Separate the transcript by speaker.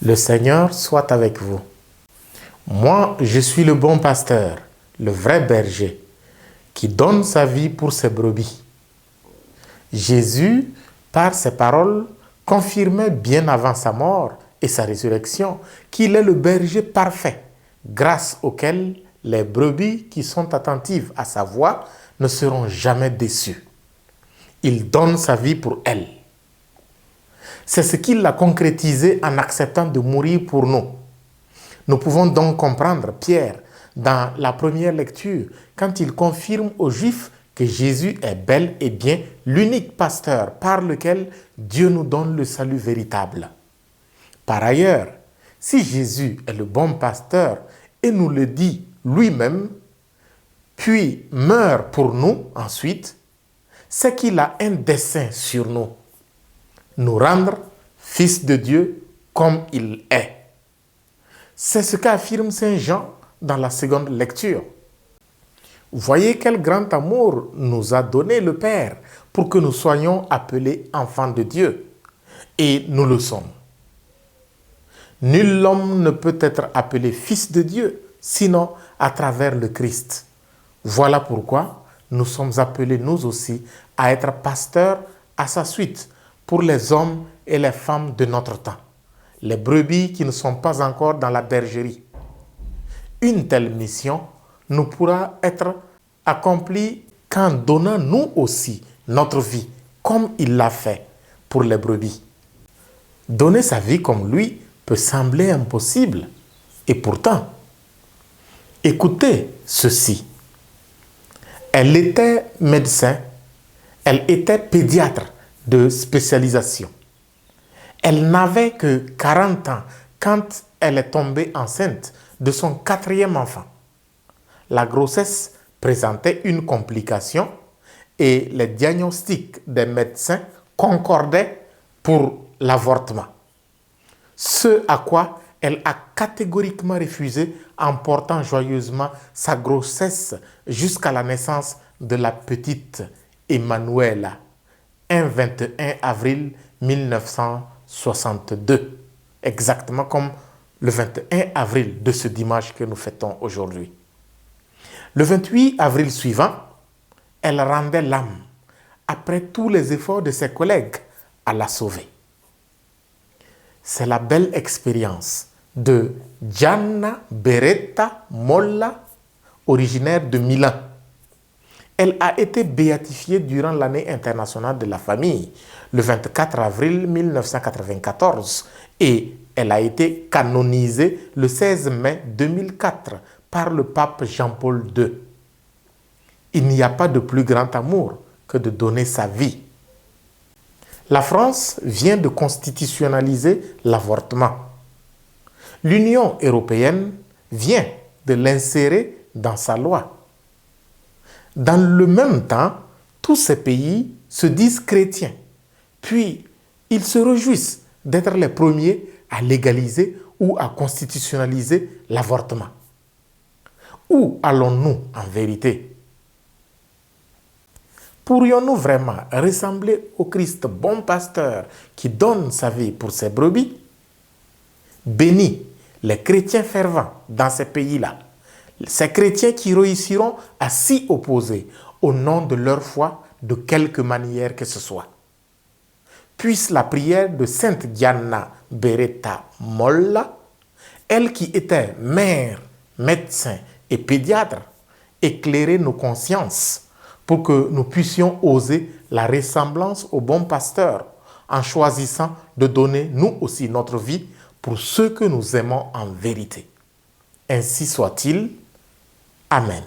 Speaker 1: Le Seigneur soit avec vous. Moi, je suis le bon pasteur, le vrai berger, qui donne sa vie pour ses brebis. Jésus, par ses paroles, confirmait bien avant sa mort et sa résurrection qu'il est le berger parfait, grâce auquel les brebis qui sont attentives à sa voix ne seront jamais déçues. Il donne sa vie pour elles. C'est ce qu'il a concrétisé en acceptant de mourir pour nous. Nous pouvons donc comprendre Pierre dans la première lecture quand il confirme aux Juifs que Jésus est bel et bien l'unique pasteur par lequel Dieu nous donne le salut véritable. Par ailleurs, si Jésus est le bon pasteur et nous le dit lui-même, puis meurt pour nous ensuite, c'est qu'il a un dessein sur nous. Nous rendre fils de Dieu comme il est. C'est ce qu'affirme Saint Jean dans la seconde lecture. Voyez quel grand amour nous a donné le Père pour que nous soyons appelés enfants de Dieu. Et nous le sommes. Nul homme ne peut être appelé fils de Dieu, sinon à travers le Christ. Voilà pourquoi nous sommes appelés nous aussi à être pasteurs à sa suite pour les hommes et les femmes de notre temps, les brebis qui ne sont pas encore dans la bergerie. Une telle mission ne pourra être accomplie qu'en donnant nous aussi notre vie, comme il l'a fait pour les brebis. Donner sa vie comme lui peut sembler impossible, et pourtant, écoutez ceci. Elle était médecin, elle était pédiatre de spécialisation. Elle n'avait que 40 ans quand elle est tombée enceinte de son 4e enfant. La grossesse présentait une complication et les diagnostics des médecins concordaient pour l'avortement. Ce à quoi elle a catégoriquement refusé en portant joyeusement sa grossesse jusqu'à la naissance de la petite Emmanuela, un 21 avril 1962, exactement comme le 21 avril de ce dimanche que nous fêtons aujourd'hui. Le 28 avril suivant, elle rendait l'âme après tous les efforts de ses collègues à la sauver. C'est la belle expérience de Gianna Beretta Molla, originaire de Milan. Elle a été béatifiée durant l'année internationale de la famille, le 24 avril 1994, et elle a été canonisée le 16 mai 2004 par le pape Jean-Paul II. Il n'y a pas de plus grand amour que de donner sa vie. La France vient de constitutionnaliser l'avortement. L'Union européenne vient de l'insérer dans sa loi. Dans le même temps, tous ces pays se disent chrétiens, puis ils se réjouissent d'être les premiers à légaliser ou à constitutionnaliser l'avortement. Où allons-nous en vérité? Pourrions-nous vraiment ressembler au Christ bon pasteur qui donne sa vie pour ses brebis? Bénis les chrétiens fervents dans ces pays-là, ces chrétiens qui réussiront à s'y opposer au nom de leur foi de quelque manière que ce soit. Puisse la prière de Sainte Gianna Beretta Molla, elle qui était mère, médecin et pédiatre, éclairer nos consciences pour que nous puissions oser la ressemblance au bon pasteur en choisissant de donner nous aussi notre vie pour ceux que nous aimons en vérité. Ainsi soit-il. Amen.